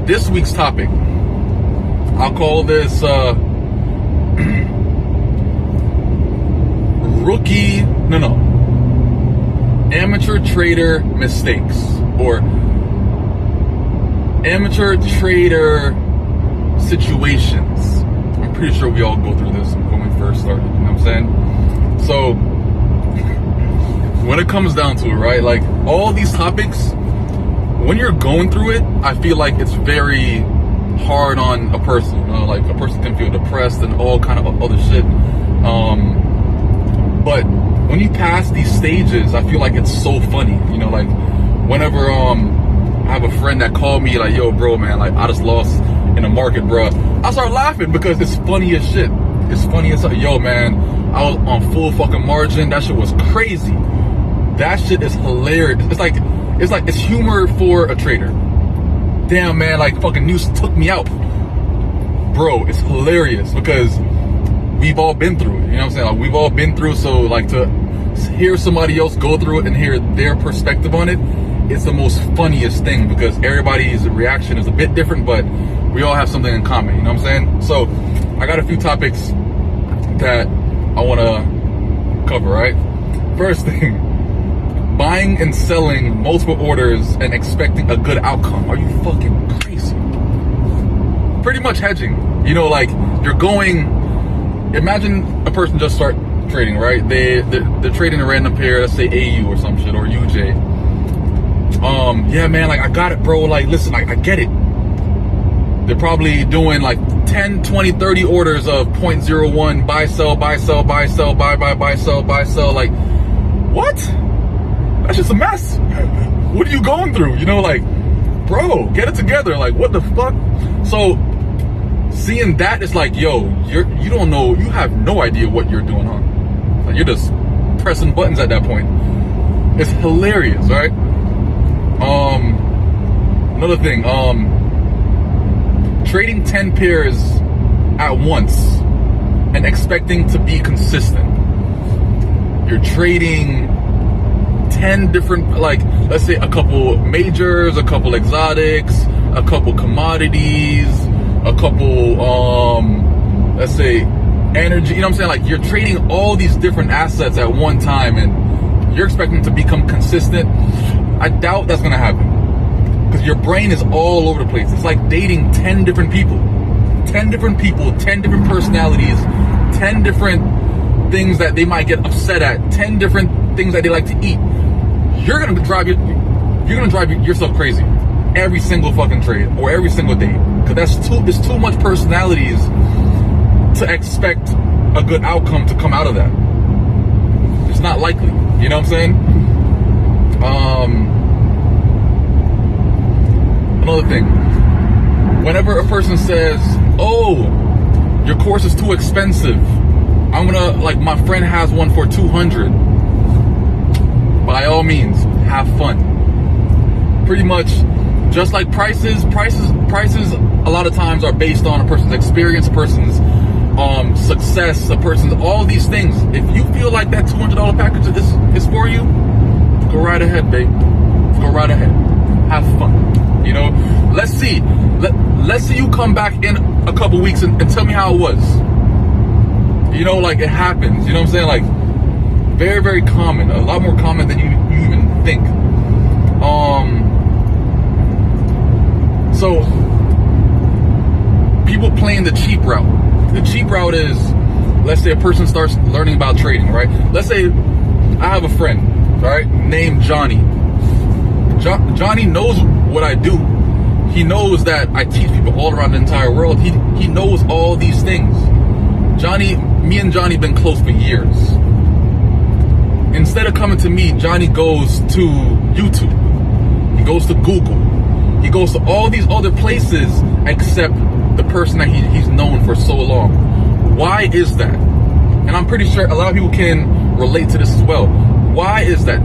this week's topic, I'll call this amateur trader mistakes, or amateur trader situations. I'm pretty sure we all go through this when we first started, you know what I'm saying? So when it comes down to it, right, like all these topics, when you're going through it, I feel like it's very hard on a person, you know, like a person can feel depressed and all kind of other shit. But when you pass these stages, I feel like it's so funny, you know, like whenever I have a friend that called me like, yo bro, man, like I just lost in the market, bro, I start laughing because it's funny as shit. It's funny as hell. Yo man, I was on full fucking margin, that shit was crazy. That shit is hilarious. It's humor for a trader. Damn man, like fucking news took me out. Bro, it's hilarious because we've all been through it, you know what I'm saying? Like we've all been through, so like to hear somebody else go through it and hear their perspective on it, it's the most funniest thing because everybody's reaction is a bit different, but we all have something in common, you know what I'm saying? So I got a few topics that I want to cover, right? First thing, buying and selling multiple orders and expecting a good outcome. Are you fucking crazy? Pretty much hedging. You know, like you're going, imagine a person just start trading, right? They're trading a random pair, let's say AU or some shit, or UJ. Yeah man, like I got it bro, like listen, I get it. They're probably doing like 10, 20, 30 orders of 0.01, buy, sell, buy, sell, buy, sell, buy, sell, buy, sell. Like, what? That's just a mess. What are you going through? You know, like, bro, get it together. Like, what the fuck? So, seeing that, it's like, yo, you don't know, you have no idea what you're doing, huh? Like, you're just pressing buttons at that point. It's hilarious, right? Another thing, trading 10 pairs at once and expecting to be consistent. You're trading 10 different, like, let's say a couple majors, a couple exotics, a couple commodities, a couple, let's say energy, you know what I'm saying? Like you're trading all these different assets at one time and you're expecting to become consistent. I doubt that's gonna happen because your brain is all over the place. It's like dating 10 different people, 10 different people, 10 different personalities, 10 different things that they might get upset at, 10 different things that they like to eat. You're gonna drive yourself crazy every single fucking trade or every single day because there's too much personalities to expect a good outcome to come out of that. It's not likely, you know what I'm saying? Another thing, whenever a person says, oh, your course is too expensive, I'm gonna, like, my friend has one for 200. By all means, have fun. Pretty much, just like prices a lot of times are based on a person's experience, a person's success, a person's, all these things. If you feel like that $200 package is for you, go right ahead, babe. Go right ahead. Have fun. You know, let's see you come back in a couple weeks and tell me how it was. You know, like it happens. You know what I'm saying? Like very, very common. A lot more common than you even think. So people playing the cheap route. The cheap route is, let's say a person starts learning about trading, right? Let's say I have a friend, right, named Johnny. Johnny knows what I do. He knows that I teach people all around the entire world. He knows all these things. Me and Johnny been close for years. Instead of coming to me, Johnny goes to YouTube. He goes to Google. He goes to all these other places except the person that he's known for so long. Why is that? And I'm pretty sure a lot of people can relate to this as well. Why is that?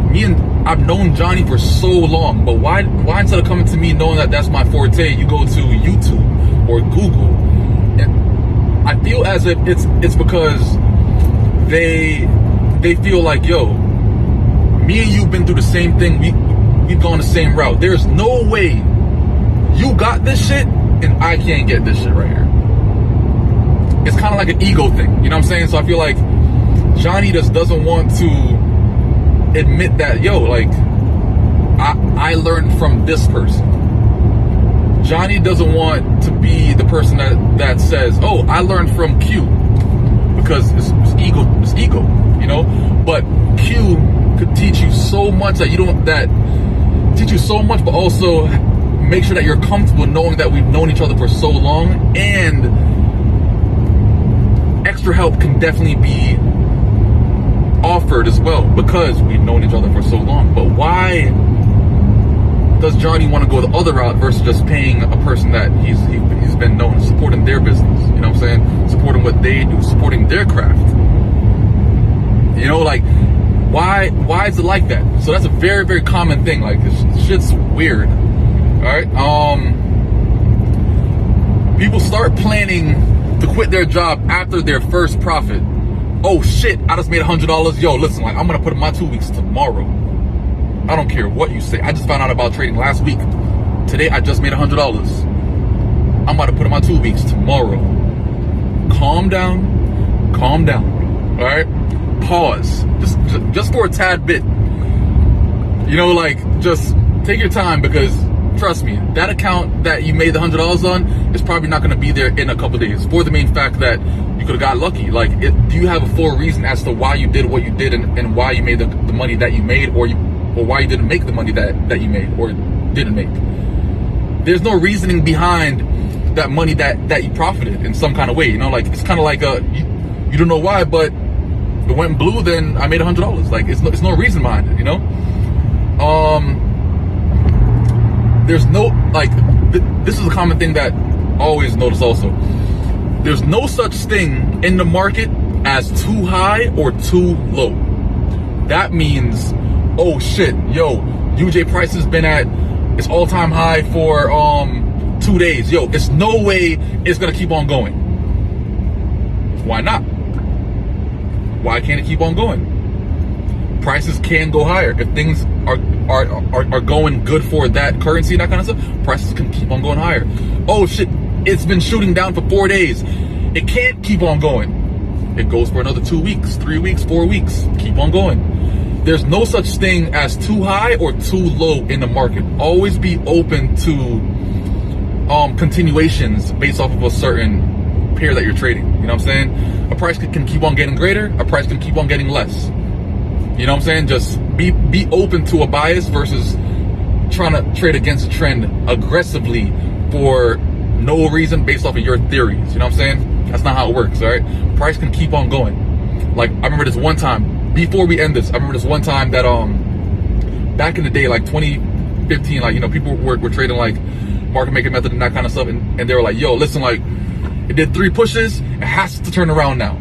I've known Johnny for so long, but why instead of coming to me knowing that that's my forte, you go to YouTube or Google? And I feel as if it's because they feel like, yo, me and you've been through the same thing. We've gone the same route. There's no way you got this shit and I can't get this shit right here. It's kind of like an ego thing, you know what I'm saying? So I feel like Johnny just doesn't want to admit that, yo, like, I learned from this person. Johnny doesn't want to be the person that says, oh, I learned from Q, because it's ego, you know? But Q could teach you so much but also make sure that you're comfortable knowing that we've known each other for so long, and extra help can definitely be offered as well because we've known each other for so long. But why does Johnny want to go the other route versus just paying a person that he's been known, supporting their business, you know what I'm saying? Supporting what they do, supporting their craft. You know, like, why is it like that? So that's a very, very common thing. Like, this shit's weird. All right. People start planning to quit their job after their first profit. Oh shit, I just made $100. Yo, listen, like, I'm gonna put in my 2 weeks tomorrow. I don't care what you say. I just found out about trading last week. Today, I just made $100. I'm about to put in my 2 weeks tomorrow. Calm down. All right. Pause. Just for a tad bit. You know, like, just take your time, because trust me, that account that you made the $100 on is probably not going to be there in a couple days, for the main fact that you could have got lucky. Like, do you have a full reason as to why you did what you did, and why you made the money that you made, or why you didn't make the money that you made or didn't make? There's no reasoning behind that money that you profited in some kind of way. You know, like, it's kind of like you don't know why, but if it went blue, then I made $100. Like, it's no reason behind it, you know? There's no, like, this is a common thing that I always notice also. There's no such thing in the market as too high or too low. That means, oh shit, yo, UJ price has been at its all-time high for 2 days. Yo, it's no way it's gonna keep on going. Why not? Why can't it keep on going? Prices can go higher. If things are going good for that currency and that kind of stuff, prices can keep on going higher. Oh shit, it's been shooting down for 4 days. It can't keep on going. It goes for another 2 weeks, 3 weeks, 4 weeks. Keep on going. There's no such thing as too high or too low in the market. Always be open to continuations based off of a certain pair that you're trading. You know what I'm saying? A price can keep on getting greater. A price can keep on getting less. You know what I'm saying? Just be open to a bias versus trying to trade against a trend aggressively for no reason based off of your theories. You know what I'm saying? That's not how it works, all right? Price can keep on going. Like, I remember this one time, before we end this, I remember this one time that back in the day, like 2015, like, you know, people were trading like market making method and that kind of stuff, and they were like, yo, listen, like, it did 3 pushes, it has to turn around now.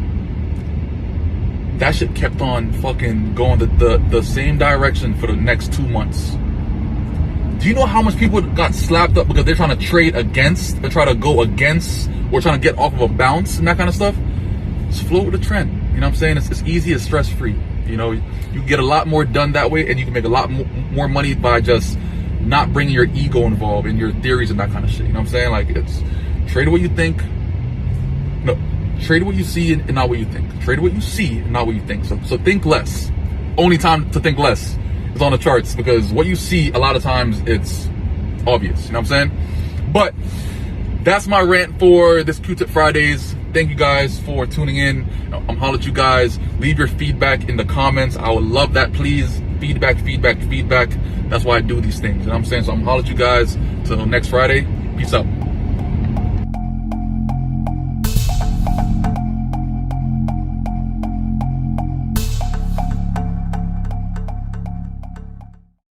That shit kept on fucking going the same direction for the next 2 months. Do you know how much people got slapped up because they're trying to trade against, or try to go against, or trying to get off of a bounce and that kind of stuff? Just flow with the trend. You know what I'm saying? It's easy, it's stress-free. You know, you can get a lot more done that way, and you can make a lot more money by just not bringing your ego involved in your theories and that kind of shit. You know what I'm saying? Like, it's trade what you think. No, trade what you see and not what you think. Trade what you see and not what you think. So think less. Only time to think less is on the charts, because what you see, a lot of times, it's obvious. You know what I'm saying? But that's my rant for this Q-Tip Fridays. Thank you guys for tuning in. I'm holler at you guys. Leave your feedback in the comments. I would love that, please. Feedback. That's why I do these things. You know what I'm saying? So I'm holler at you guys till next Friday. Peace out.